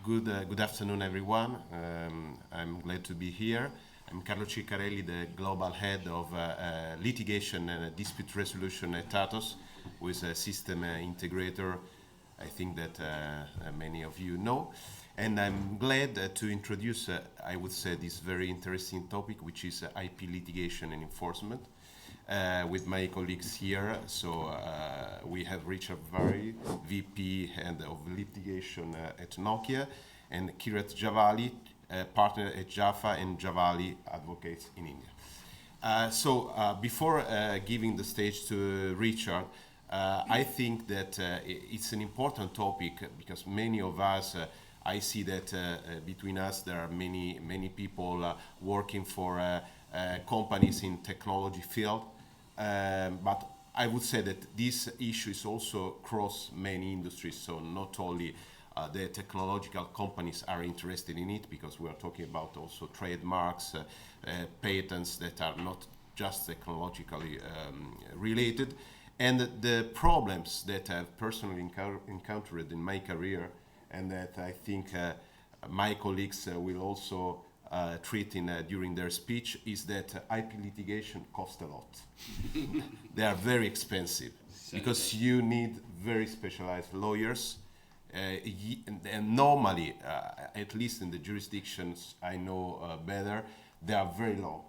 Good afternoon, everyone. I'm glad to be here. I'm Carlo Ciccarelli, the Global Head of Litigation and Dispute Resolution at Atos, who is a system integrator, I think that many of you know. And I'm glad to introduce, I would say, this very interesting topic, which is IP litigation and enforcement. With my colleagues here. So we have Richard Vari, VP Head of Litigation at Nokia, and Kirat Javali, partner at Jaffa and Javali Advocates in India. Before giving the stage to Richard, I think that it's an important topic because many of us, I see that between us there are many people working for companies in technology field. But I would say that this issue is also across many industries, so not only the technological companies are interested in it, because we are talking about also trademarks, patents that are not just technologically related. And the problems that I've personally encountered in my career, and that I think my colleagues will also treating during their speech, is that IP litigation costs a lot. They are very expensive because you need very specialized lawyers, and normally, at least in the jurisdictions I know better, they are very low.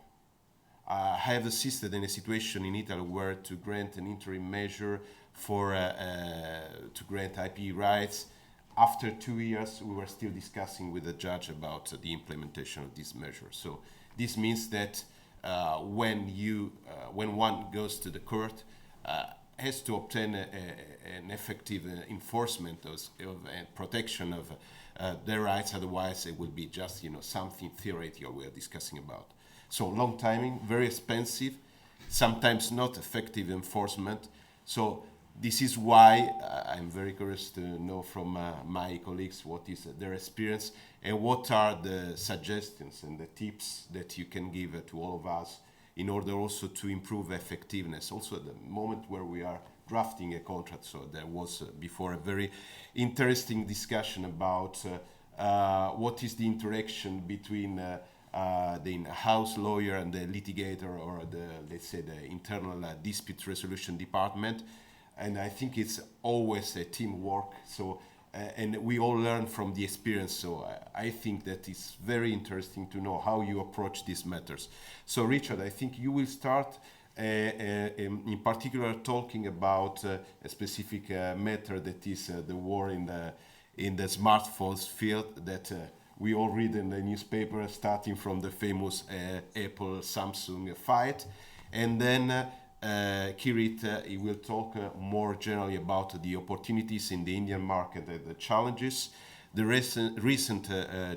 I have assisted in a situation in Italy where to grant an interim measure for to grant IP rights. After 2 years, we were still discussing with the judge about the implementation of this measure. So this means that when one goes to the court, has to obtain an effective enforcement of and protection of their rights. Otherwise, it will be just something theoretical we are discussing about. So long timing, very expensive, sometimes not effective enforcement. So this is why I'm very curious to know from my colleagues what is their experience and what are the suggestions and the tips that you can give to all of us in order also to improve effectiveness. Also at the moment where we are drafting a contract, so there was before a very interesting discussion about what is the interaction between the in-house lawyer and the litigator, or let's say the internal dispute resolution department. And I think it's always a teamwork. So, and we all learn from the experience. So I think that it's very interesting to know how you approach these matters. So Richard, I think you will start in particular talking about a specific matter that is the war in the smartphones field that we all read in the newspaper, starting from the famous Apple-Samsung fight, and then Kirit, he will talk more generally about the opportunities in the Indian market and the challenges, the recent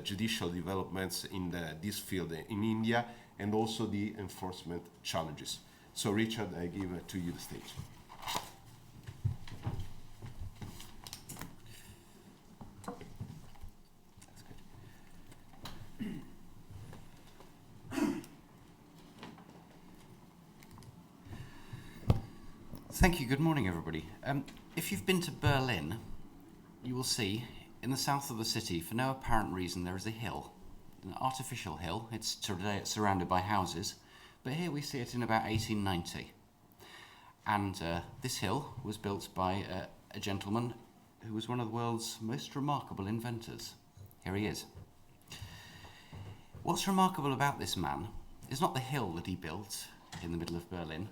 judicial developments in this field in India, and also the enforcement challenges. So Richard, I give to you the stage. Thank you. Good morning, everybody. If you've been to Berlin, you will see in the south of the city, for no apparent reason, there is a hill, an artificial hill. Today it's surrounded by houses, but here we see it in about 1890. And this hill was built by a gentleman who was one of the world's most remarkable inventors. Here he is. What's remarkable about this man is not the hill that he built in the middle of Berlin.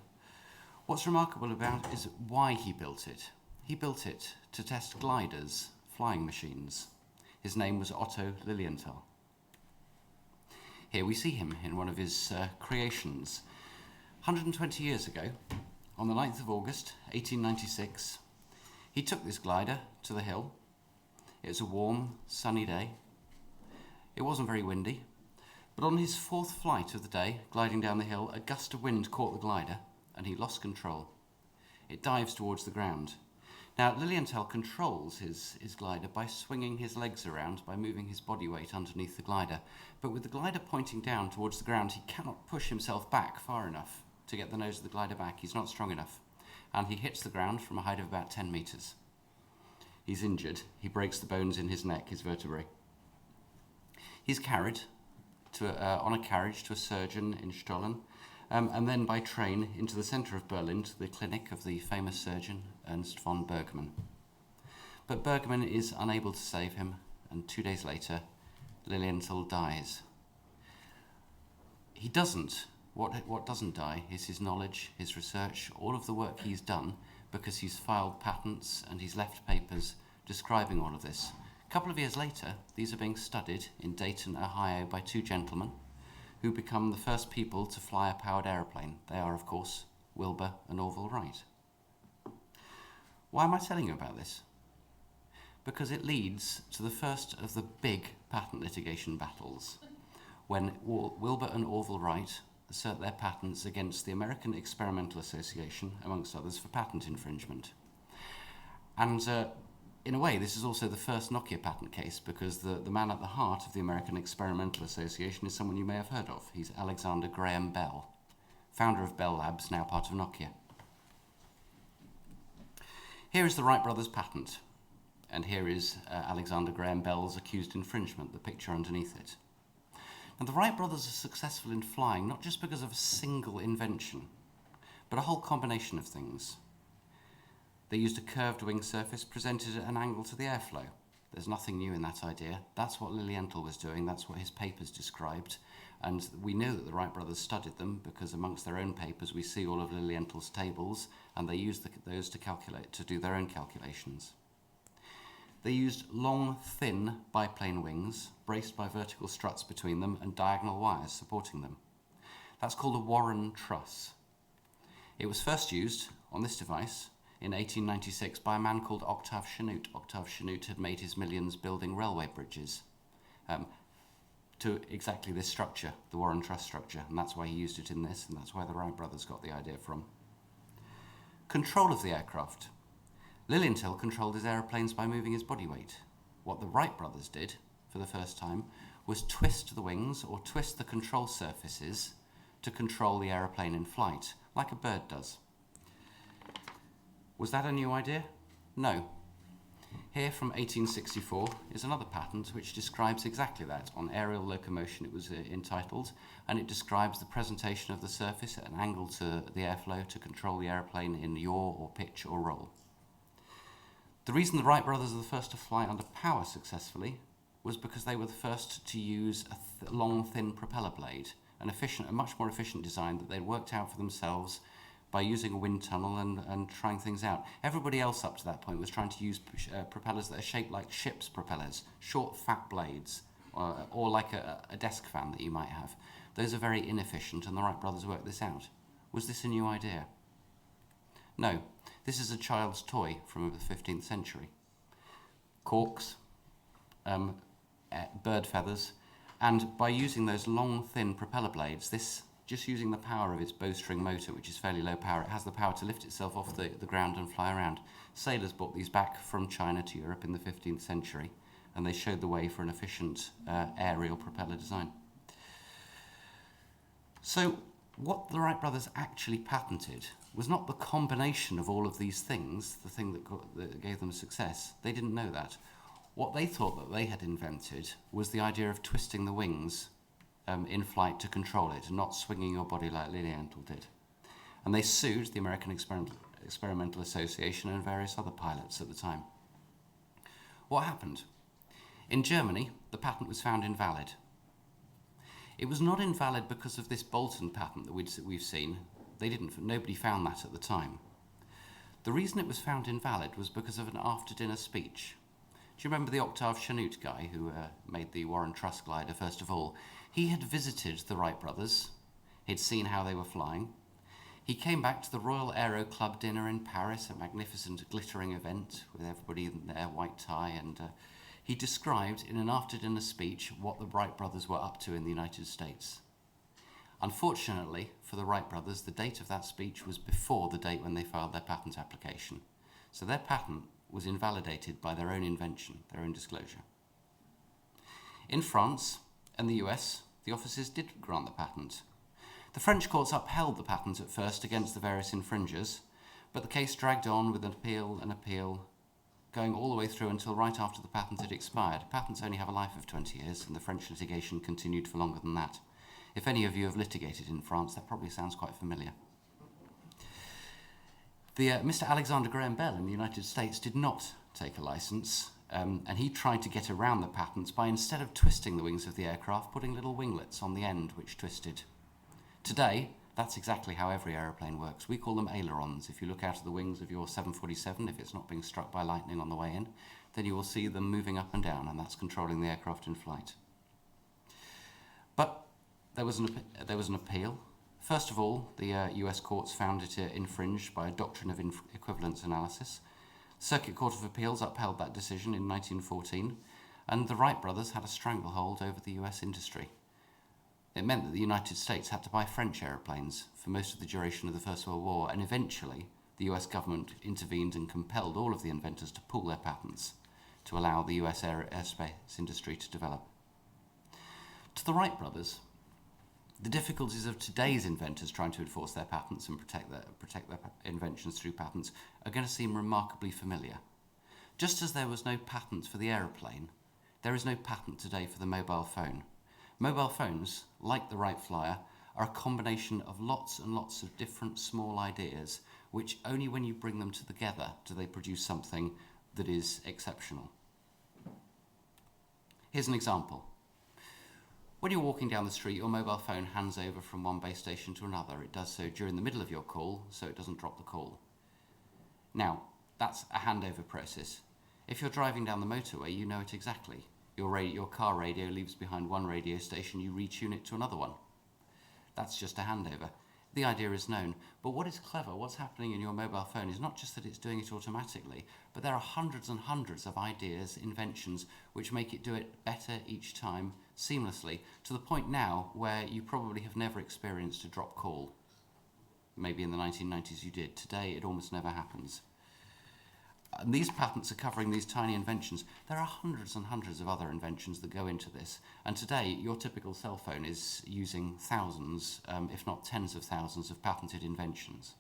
What's remarkable about it is why he built it. He built it to test gliders, flying machines. His name was Otto Lilienthal. Here we see him in one of his creations. 120 years ago, on the 9th of August, 1896, he took this glider to the hill. It was a warm, sunny day. It wasn't very windy, but on his fourth flight of the day, gliding down the hill, a gust of wind caught the glider, and he lost control. It dives towards the ground. Now, Lilienthal controls his glider by swinging his legs around, by moving his body weight underneath the glider. But with the glider pointing down towards the ground, he cannot push himself back far enough to get the nose of the glider back. He's not strong enough. And he hits the ground from a height of about 10 meters. He's injured. He breaks the bones in his neck, his vertebrae. He's carried on a carriage to a surgeon in Stollen, and then by train into the centre of Berlin to the clinic of the famous surgeon Ernst von Bergmann. But Bergmann is unable to save him, and 2 days later, Lilienthal dies. He doesn't. What doesn't die is his knowledge, his research, all of the work he's done, because he's filed patents and he's left papers describing all of this. A couple of years later, these are being studied in Dayton, Ohio by two gentlemen who become the first people to fly a powered aeroplane. They are, of course, Wilbur and Orville Wright. Why am I telling you about this? Because it leads to the first of the big patent litigation battles, when Wilbur and Orville Wright assert their patents against the American Experimental Association, amongst others, for patent infringement. And in a way, this is also the first Nokia patent case, because the man at the heart of the American Experimental Association is someone you may have heard of. He's Alexander Graham Bell, founder of Bell Labs, now part of Nokia. Here is the Wright brothers' patent, and here is Alexander Graham Bell's accused infringement, the picture underneath it. Now, the Wright brothers are successful in flying not just because of a single invention, but a whole combination of things. They used a curved wing surface presented at an angle to the airflow. There's nothing new in that idea. That's what Lilienthal was doing. That's what his papers described. And we know that the Wright brothers studied them because amongst their own papers we see all of Lilienthal's tables, and they used those to do their own calculations. They used long, thin biplane wings, braced by vertical struts between them and diagonal wires supporting them. That's called a Warren truss. It was first used on this device in 1896 by a man called Octave Chanute. Octave Chanute had made his millions building railway bridges to exactly this structure, the Warren truss structure, and that's why he used it in this, and that's where the Wright brothers got the idea from. Control of the aircraft. Lilienthal controlled his aeroplanes by moving his body weight. What the Wright brothers did, for the first time, was twist the wings or twist the control surfaces to control the aeroplane in flight, like a bird does. Was that a new idea? No. Here from 1864 is another patent which describes exactly that. On aerial locomotion it was entitled, and it describes the presentation of the surface at an angle to the airflow to control the aeroplane in yaw or pitch or roll. The reason the Wright brothers are the first to fly under power successfully was because they were the first to use a long, thin propeller blade, a much more efficient design that they'd worked out for themselves by using a wind tunnel and trying things out. Everybody else up to that point was trying to use propellers that are shaped like ship's propellers, short, fat blades, or like a desk fan that you might have. Those are very inefficient, and the Wright brothers worked this out. Was this a new idea? No. This is a child's toy from the 15th century. Corks, bird feathers, and by using those long, thin propeller blades, just using the power of its bowstring motor, which is fairly low power, it has the power to lift itself off the ground and fly around. Sailors brought these back from China to Europe in the 15th century, and they showed the way for an efficient aerial propeller design. So, what the Wright brothers actually patented was not the combination of all of these things, the thing that gave them success. They didn't know that. What they thought that they had invented was the idea of twisting the wings in flight to control it, and not swinging your body like Lilienthal did. And they sued the American Experimental Association and various other pilots at the time. What happened? In Germany, the patent was found invalid. It was not invalid because of this Bolton patent that we've seen. Nobody found that at the time. The reason it was found invalid was because of an after-dinner speech. Do you remember the Octave Chanute guy who made the Warren truss glider first of all? He had visited the Wright brothers. He'd seen how they were flying. He came back to the Royal Aero Club dinner in Paris, a magnificent glittering event with everybody in their white tie, and he described in an after-dinner speech what the Wright brothers were up to in the United States. Unfortunately for the Wright brothers, the date of that speech was before the date when they filed their patent application. So their patent was invalidated by their own invention, their own disclosure. In France and the US, the offices did grant the patent. The French courts upheld the patent at first against the various infringers, but the case dragged on with an appeal, going all the way through until right after the patent had expired. Patents only have a life of 20 years, and the French litigation continued for longer than that. If any of you have litigated in France, that probably sounds quite familiar. Mr. Alexander Graham Bell in the United States did not take a license, and he tried to get around the patents by, instead of twisting the wings of the aircraft, putting little winglets on the end which twisted. Today, that's exactly how every aeroplane works. We call them ailerons. If you look out of the wings of your 747, if it's not being struck by lightning on the way in, then you will see them moving up and down, and that's controlling the aircraft in flight. But there was an appeal. First of all, the US courts found it infringed by a doctrine of equivalence analysis. Circuit Court of Appeals upheld that decision in 1914, and the Wright brothers had a stranglehold over the US industry. It meant that the United States had to buy French aeroplanes for most of the duration of the First World War, and eventually the US government intervened and compelled all of the inventors to pool their patents to allow the US airspace industry to develop. To the Wright brothers, the difficulties of today's inventors trying to enforce their patents and protect their inventions through patents are going to seem remarkably familiar. Just as there was no patent for the aeroplane, there is no patent today for the mobile phone. Mobile phones, like the Wright Flyer, are a combination of lots and lots of different small ideas, which only when you bring them together do they produce something that is exceptional. Here's an example. When you're walking down the street, your mobile phone hands over from one base station to another. It does so during the middle of your call, so it doesn't drop the call. Now, that's a handover process. If you're driving down the motorway, you know it exactly. Your car radio leaves behind one radio station, you retune it to another one. That's just a handover. The idea is known, but what is clever, what's happening in your mobile phone is not just that it's doing it automatically, but there are hundreds and hundreds of ideas, inventions, which make it do it better each time, seamlessly, to the point now where you probably have never experienced a drop call. Maybe in the 1990s you did. Today it almost never happens. And these patents are covering these tiny inventions. There are hundreds and hundreds of other inventions that go into this. And today, your typical cell phone is using thousands, if not tens of thousands, of patented inventions.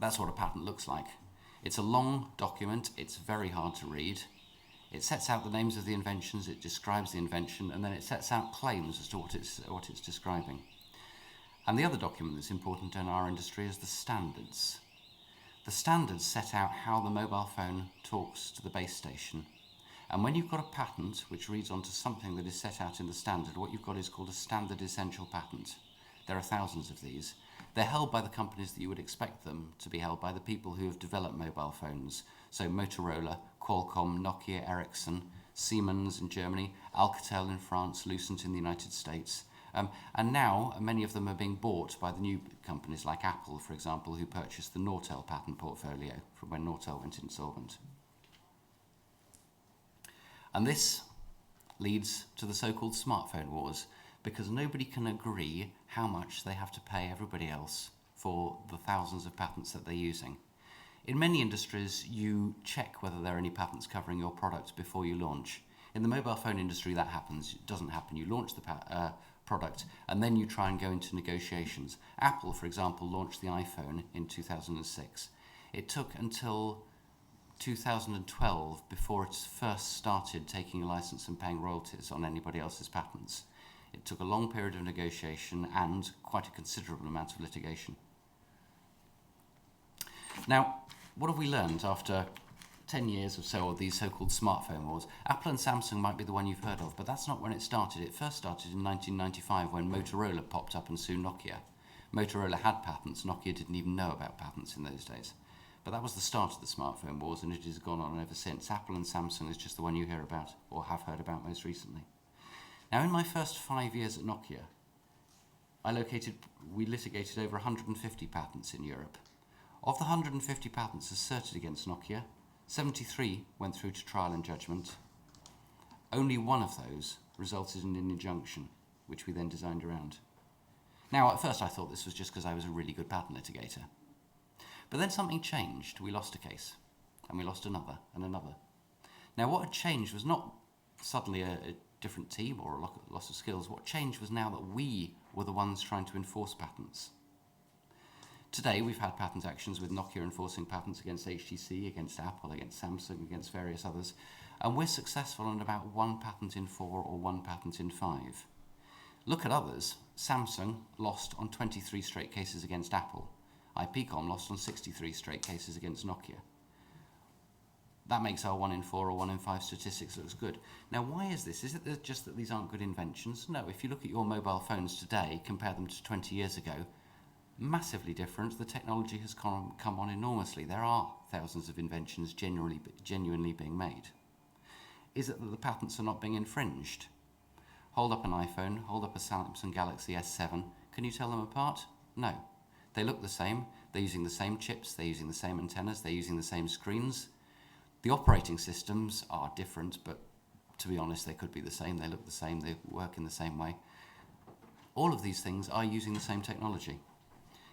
That's what a patent looks like. It's a long document. It's very hard to read. It sets out the names of the inventions. It describes the invention. And then it sets out claims as to what it's describing. And the other document that's important in our industry is the standards. The standards set out how the mobile phone talks to the base station. And when you've got a patent which reads onto something that is set out in the standard, what you've got is called a standard essential patent. There are thousands of these. They're held by the companies that you would expect them to be held by, the people who have developed mobile phones. So Motorola, Qualcomm, Nokia, Ericsson, Siemens in Germany, Alcatel in France, Lucent in the United States. And now, many of them are being bought by the new companies like Apple, for example, who purchased the Nortel patent portfolio from when Nortel went insolvent. And this leads to the so-called smartphone wars, because nobody can agree how much they have to pay everybody else for the thousands of patents that they're using. In many industries, you check whether there are any patents covering your product before you launch. In the mobile phone industry, that happens. It doesn't happen. You launch the product, and then you try and go into negotiations. Apple, for example, launched the iPhone in 2006. It took until 2012 before it first started taking a license and paying royalties on anybody else's patents. It took a long period of negotiation and quite a considerable amount of litigation. Now, what have we learned after 10 years or so of these so-called smartphone wars? Apple and Samsung might be the one you've heard of, but that's not when it started. It first started in 1995 when Motorola popped up and sued Nokia. Motorola had patents. Nokia didn't even know about patents in those days. But that was the start of the smartphone wars, and it has gone on ever since. Apple and Samsung is just the one you hear about, or have heard about most recently. Now, in my first 5 years at Nokia, we litigated over 150 patents in Europe. Of the 150 patents asserted against Nokia, 73 went through to trial and judgment. Only one of those resulted in an injunction, which we then designed around. Now, at first I thought this was just because I was a really good patent litigator. But then something changed. We lost a case, and we lost another, and another. Now, what had changed was not suddenly a different team or a loss of skills. What changed was now that we were the ones trying to enforce patents. Today, we've had patent actions with Nokia enforcing patents against HTC, against Apple, against Samsung, against various others, and we're successful on about 1 patent in 4 or 1 patent in 5. Look at others. Samsung lost on 23 straight cases against Apple. IPCOM lost on 63 straight cases against Nokia. That makes our 1 in 4 or 1 in 5 statistics looks good. Now, why is this? Is it just that these aren't good inventions? No, if you look at your mobile phones today, compare them to 20 years ago, massively different. The technology has come on enormously. There are thousands of inventions genuinely being made. Is it that the patents are not being infringed? Hold up an iPhone, hold up a Samsung Galaxy S7. Can you tell them apart? No. They look the same. They're using the same chips. They're using the same antennas. They're using the same screens. The operating systems are different, but to be honest, they could be the same. They look the same. They work in the same way. All of these things are using the same technology.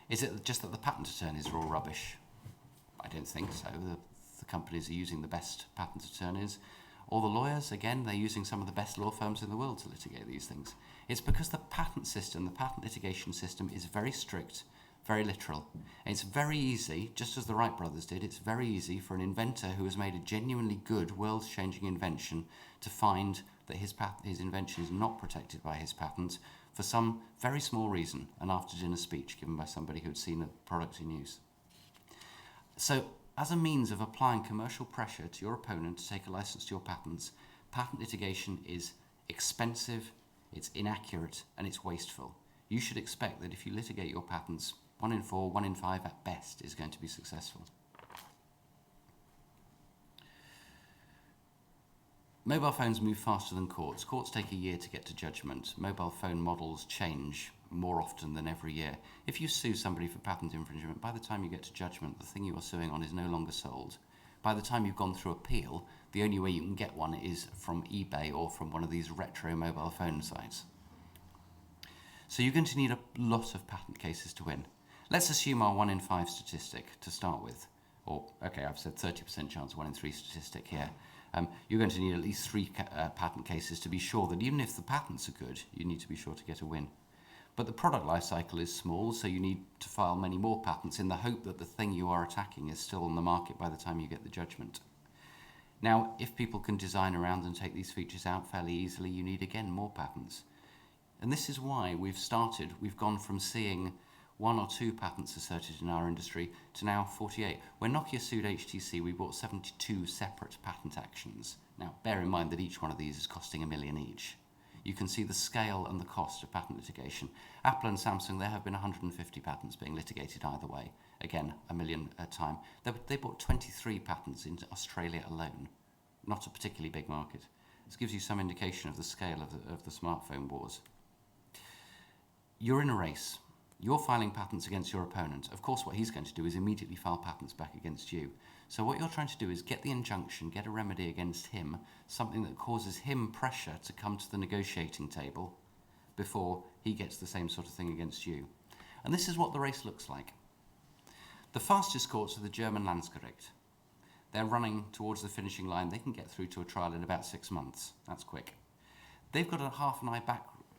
Is it just that the patent attorneys are all rubbish? I don't think so. The companies are using the best patent attorneys. Or the lawyers, again, they're using some of the best law firms in the world to litigate these things. It's because the patent system, the patent litigation system, is very strict, very literal. And it's very easy, just as the Wright brothers did, it's very easy for an inventor who has made a genuinely good, world-changing invention to find that his invention is not protected by his patent for some very small reason, an after-dinner speech given by somebody who had seen a product in use. So, as a means of applying commercial pressure to your opponent to take a license to your patents, patent litigation is expensive, it's inaccurate, and it's wasteful. You should expect that if you litigate your patents, 1 in 4, 1 in 5 at best is going to be successful. Mobile phones move faster than courts. Courts take a year to get to judgment. Mobile phone models change more often than every year. If you sue somebody for patent infringement, by the time you get to judgment, the thing you are suing on is no longer sold. By the time you've gone through appeal, the only way you can get one is from eBay or from one of these retro mobile phone sites. So you're going to need a lot of patent cases to win. Let's assume our 1 in 5 statistic to start with. Or, okay, I've said 30% chance, 1 in 3 statistic here. You're going to need at least 3 patent cases to be sure that even if the patents are good, you need to be sure to get a win. But the product life cycle is small, so you need to file many more patents in the hope that the thing you are attacking is still on the market by the time you get the judgment. Now, if people can design around and take these features out fairly easily, you need, again, more patents. And this is why we've gone from seeing 1 or 2 patents asserted in our industry to now 48. When Nokia sued HTC, we brought 72 separate patent actions. Now, bear in mind that each one of these is costing $1 million each. You can see the scale and the cost of patent litigation. Apple and Samsung, there have been 150 patents being litigated either way. Again, $1 million a time. They bought 23 patents in Australia alone. Not a particularly big market. This gives you some indication of the scale of the smartphone wars. You're in a race. You're filing patents against your opponent. Of course, what he's going to do is immediately file patents back against you. So what you're trying to do is get the injunction, get a remedy against him, something that causes him pressure to come to the negotiating table before he gets the same sort of thing against you. And this is what the race looks like. The fastest courts are the German Landgericht. They're running towards the finishing line. They can get through to a trial in about 6 months. That's quick. They've got a half an eye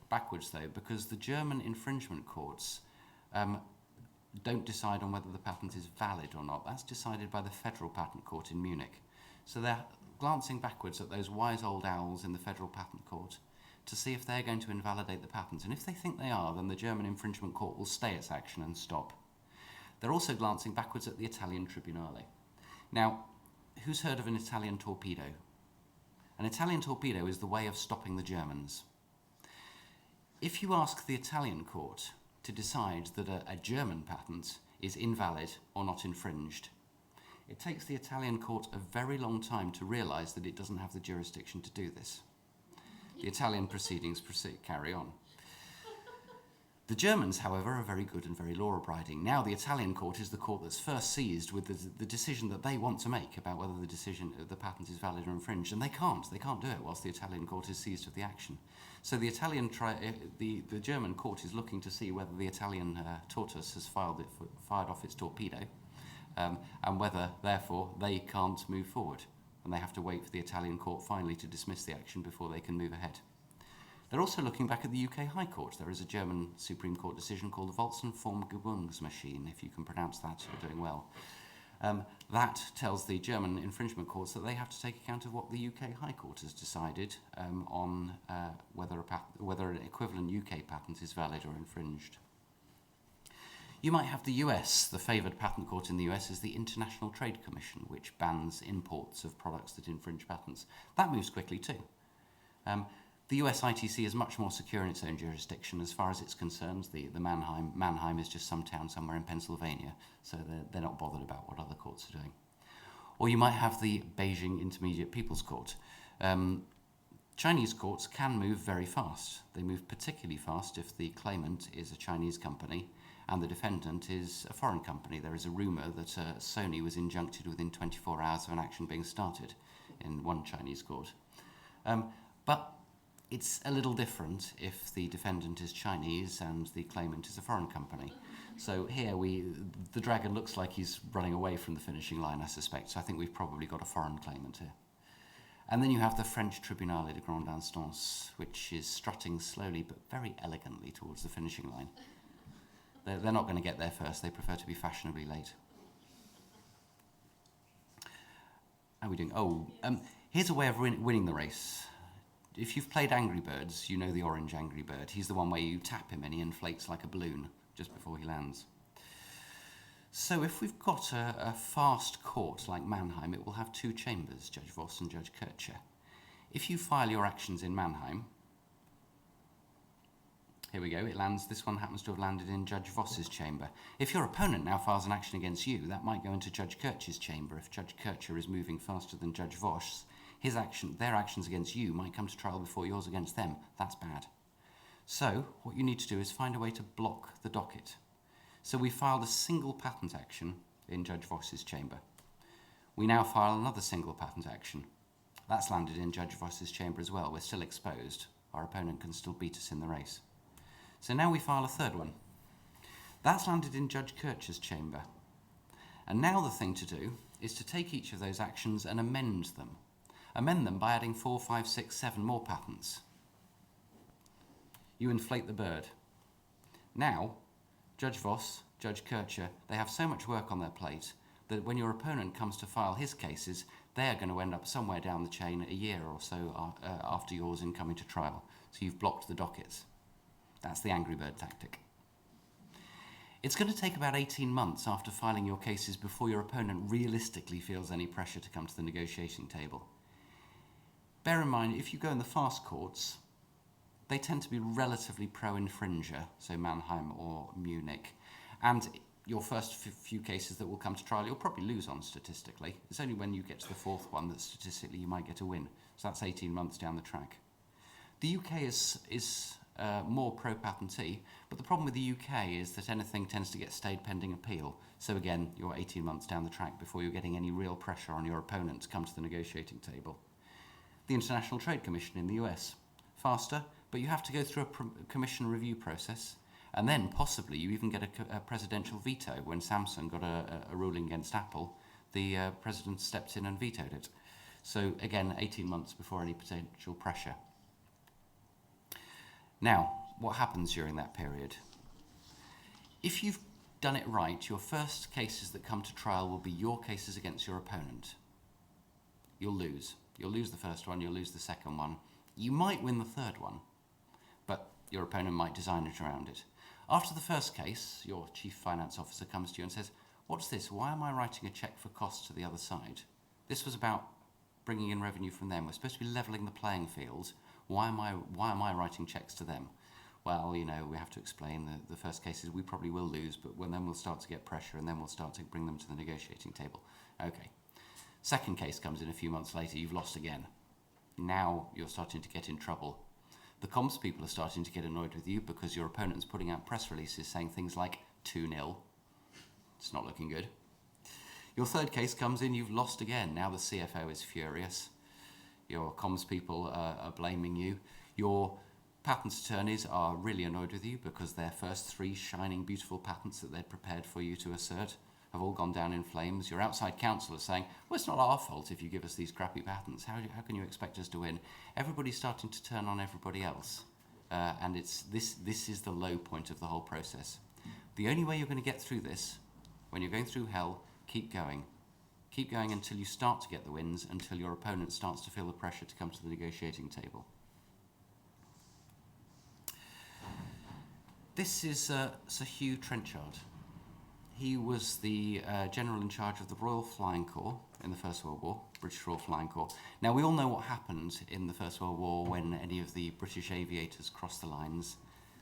backwards, though, because the German infringement courts don't decide on whether the patent is valid or not. That's decided by the Federal Patent Court in Munich. So they're glancing backwards at those wise old owls in the Federal Patent Court to see if they're going to invalidate the patent. And if they think they are, then the German infringement court will stay its action and stop. They're also glancing backwards at the Italian Tribunale. Now, who's heard of an Italian torpedo? An Italian torpedo is the way of stopping the Germans. If you ask the Italian court to decide that a German patent is invalid or not infringed, it takes the Italian court a very long time to realise that it doesn't have the jurisdiction to do this. The Italian proceedings carry on. The Germans, however, are very good and very law-abiding. Now the Italian court is the court that's first seized with the decision that they want to make about whether the patent is valid or infringed, and they can't do it whilst the Italian court is seized of the action. So the the German court is looking to see whether the Italian tortoise has fired off its torpedo, and whether, therefore, they can't move forward, and they have to wait for the Italian court finally to dismiss the action before they can move ahead. They're also looking back at the UK High Court. There is a German Supreme Court decision called the Volkswagengebungsmaschine, if you can pronounce that, you're doing well. That tells the German infringement courts that they have to take account of what the UK High Court has decided on whether an equivalent UK patent is valid or infringed. You might have the US. The favoured patent court in the US is the International Trade Commission, which bans imports of products that infringe patents. That moves quickly too. The US ITC is much more secure in its own jurisdiction as far as it's concerned. The Mannheim is just some town somewhere in Pennsylvania, so they're not bothered about what other courts are doing. Or you might have the Beijing Intermediate People's Court. Chinese courts can move very fast. They move particularly fast if the claimant is a Chinese company and the defendant is a foreign company. There is a rumour that Sony was injuncted within 24 hours of an action being started in one Chinese court. But it's a little different if the defendant is Chinese and the claimant is a foreign company. So here the dragon looks like he's running away from the finishing line, I suspect, so I think we've probably got a foreign claimant here. And then you have the French Tribunal de Grande Instance, which is strutting slowly but very elegantly towards the finishing line. They're not going to get there first, they prefer to be fashionably late. How are we doing? Here's a way of winning the race. If you've played Angry Birds, you know the orange Angry Bird. He's the one where you tap him and he inflates like a balloon just before he lands. So if we've got a fast court like Mannheim, it will have two chambers, Judge Voss and Judge Kircher. If you file your actions in Mannheim, here we go, it lands, this one happens to have landed in Judge Voss's chamber. If your opponent now files an action against you, that might go into Judge Kircher's chamber. If Judge Kircher is moving faster than Judge Voss, their actions against you might come to trial before yours against them. That's bad. So what you need to do is find a way to block the docket. So we filed a single patent action in Judge Voss's chamber. We now file another single patent action. That's landed in Judge Voss's chamber as well. We're still exposed. Our opponent can still beat us in the race. So now we file a third one. That's landed in Judge Kircher's chamber. And now the thing to do is to take each of those actions and amend them. Amend them by adding 4, 5, 6, 7 more patents. You inflate the bird. Now, Judge Voss, Judge Kircher, they have so much work on their plate that when your opponent comes to file his cases, they are going to end up somewhere down the chain a year or so after yours in coming to trial. So you've blocked the dockets. That's the Angry Bird tactic. It's going to take about 18 months after filing your cases before your opponent realistically feels any pressure to come to the negotiating table. Bear in mind, if you go in the fast courts, they tend to be relatively pro-infringer, so Mannheim or Munich. And your first few cases that will come to trial, you'll probably lose on statistically. It's only when you get to the fourth one that statistically you might get a win. So that's 18 months down the track. The UK is more pro-patentee, but the problem with the UK is that anything tends to get stayed pending appeal. So again, you're 18 months down the track before you're getting any real pressure on your opponent to come to the negotiating table. The International Trade Commission in the US, faster, but you have to go through a commission review process, and then possibly you even get a presidential veto. When Samsung got a ruling against Apple, the president stepped in and vetoed it. So again, 18 months before any potential pressure. Now, what happens during that period? If you've done it right, your first cases that come to trial will be your cases against your opponent. You'll lose. You'll lose the first one, you'll lose the second one. You might win the third one, but your opponent might design it around it. After the first case, your chief finance officer comes to you and says, "What's this? Why am I writing a cheque for costs to the other side? This was about bringing in revenue from them. We're supposed to be levelling the playing field. Why am I writing cheques to them?" Well, you know, we have to explain the first cases we probably will lose, but then we'll start to get pressure and then we'll start to bring them to the negotiating table. Okay. Second case comes in a few months later, you've lost again. Now you're starting to get in trouble. The comms people are starting to get annoyed with you because your opponent's putting out press releases saying things like 2-0. It's not looking good. Your third case comes in, you've lost again. Now the CFO is furious. Your comms people are blaming you. Your patent attorneys are really annoyed with you because their first 3 shining, beautiful patents that they'd prepared for you to assert have all gone down in flames. Your outside counsel is saying, "Well, it's not our fault if you give us these crappy patents. How can you expect us to win?" Everybody's starting to turn on everybody else. and this is the low point of the whole process. The only way you're going to get through this, when you're going through hell, keep going. Keep going until you start to get the wins, until your opponent starts to feel the pressure to come to the negotiating table. This is Sir Hugh Trenchard. He was the general in charge of the Royal Flying Corps in the First World War, British Royal Flying Corps. Now, we all know what happened in the First World War when any of the British aviators crossed the lines.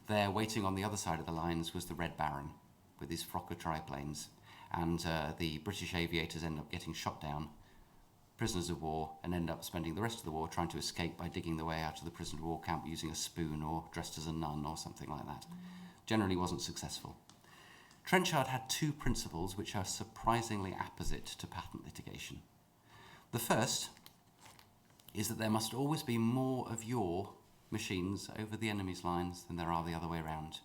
There, waiting on the other side of the lines, was the Red Baron with his Fokker triplanes. And the British aviators end up getting shot down, prisoners of war, and end up spending the rest of the war trying to escape by digging their way out of the prisoner of war camp using a spoon or dressed as a nun or something like that. Generally wasn't successful. Trenchard had two principles which are surprisingly opposite to patent litigation. The first is that there must always be more of your machines over the enemy's lines than there are the other way around.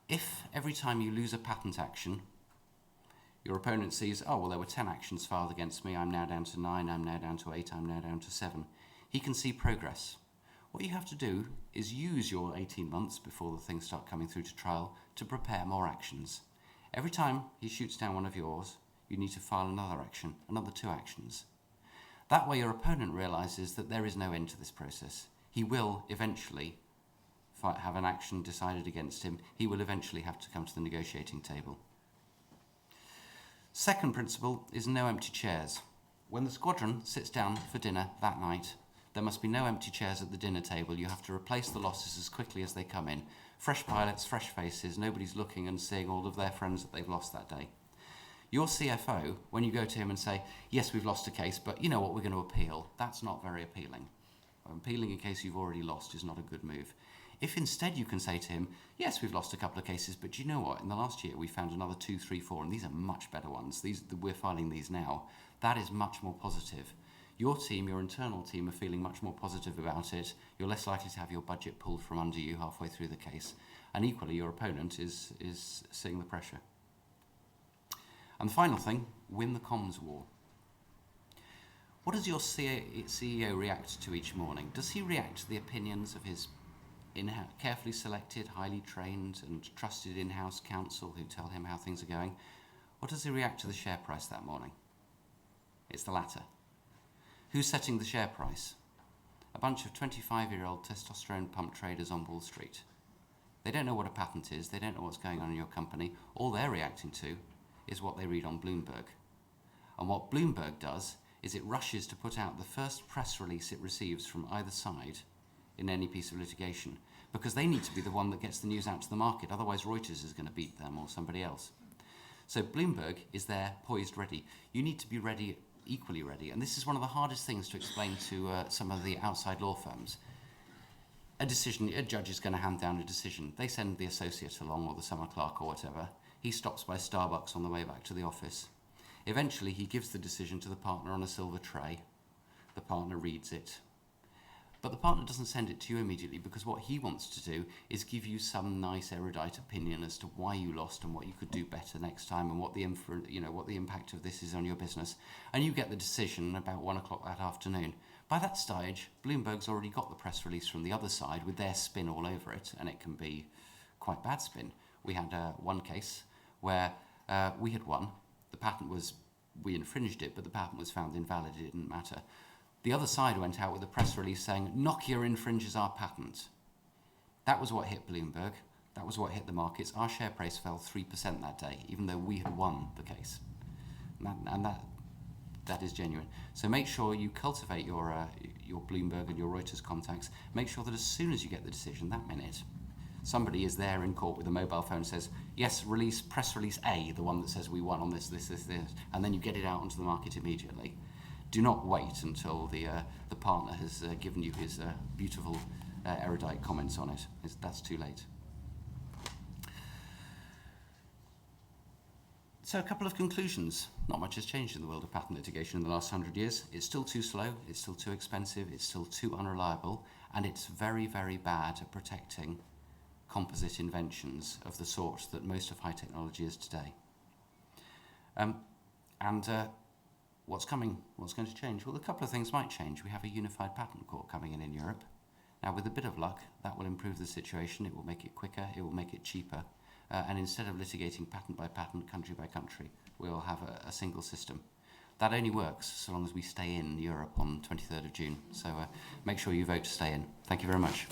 If every time you lose a patent action, your opponent sees, oh, well, there were 10 actions filed against me, I'm now down to 9, I'm now down to 8, I'm now down to 7, he can see progress. What you have to do is use your 18 months before the things start coming through to trial to prepare more actions. Every time he shoots down one of yours, you need to file another action, another 2 actions. That way your opponent realises that there is no end to this process. He will eventually have an action decided against him. He will eventually have to come to the negotiating table. Second principle is no empty chairs. When the squadron sits down for dinner that night, there must be no empty chairs at the dinner table. You have to replace the losses as quickly as they come in. Fresh pilots, fresh faces, nobody's looking and seeing all of their friends that they've lost that day. Your CFO, when you go to him and say, yes, we've lost a case, but you know what, we're going to appeal, that's not very appealing. Appealing a case you've already lost is not a good move. If instead you can say to him, yes, we've lost a couple of cases, but you know what, in the last year we found another 2, 3, 4, and these are much better ones. We're filing these now. That is much more positive. Your team, your internal team, are feeling much more positive about it. You're less likely to have your budget pulled from under you halfway through the case. And equally, your opponent is seeing the pressure. And the final thing, win the comms war. What does your CEO react to each morning? Does he react to the opinions of his carefully selected, highly trained and trusted in-house counsel who tell him how things are going? Or does he react to the share price that morning? It's the latter. Who's setting the share price? A bunch of 25-year-old testosterone pump traders on Wall Street. They don't know what a patent is, they don't know what's going on in your company. All they're reacting to is what they read on Bloomberg. And what Bloomberg does is it rushes to put out the first press release it receives from either side in any piece of litigation, because they need to be the one that gets the news out to the market, otherwise Reuters is going to beat them or somebody else. So Bloomberg is there, poised, ready. You need to be ready, equally ready, and this is one of the hardest things to explain to some of the outside law firms. A judge is going to hand down a decision. They send the associate along, or the summer clerk or whatever. He stops by Starbucks on the way back to the office. Eventually he gives the decision to the partner on a silver tray. The partner reads it. But the partner doesn't send it to you immediately, because what he wants to do is give you some nice erudite opinion as to why you lost and what you could do better next time, and what the impact of this is on your business. And you get the decision about 1 o'clock that afternoon. By that stage, Bloomberg's already got the press release from the other side with their spin all over it, and it can be quite bad spin. We had one case where we had won. The patent we infringed it, but the patent was found invalid. It didn't matter. The other side went out with a press release saying, Nokia infringes our patent. That was what hit Bloomberg. That was what hit the markets. Our share price fell 3% that day, even though we had won the case. And that is genuine. So make sure you cultivate your Bloomberg and your Reuters contacts. Make sure that as soon as you get the decision, that minute, somebody is there in court with a mobile phone and says, yes, press release A, the one that says we won on this, and then you get it out onto the market immediately. Do not wait until the partner has given you his beautiful erudite comments on it. That's too late. So a couple of conclusions. Not much has changed in the world of patent litigation in the last 100 years. It's still too slow, it's still too expensive, it's still too unreliable, and it's very, very bad at protecting composite inventions of the sort that most of high technology is today. What's coming? What's going to change? Well, a couple of things might change. We have a unified patent court coming in Europe. Now, with a bit of luck, that will improve the situation. It will make it quicker, it will make it cheaper. And instead of litigating patent by patent, country by country, we'll have a single system. That only works so long as we stay in Europe on 23rd of June. So make sure you vote to stay in. Thank you very much.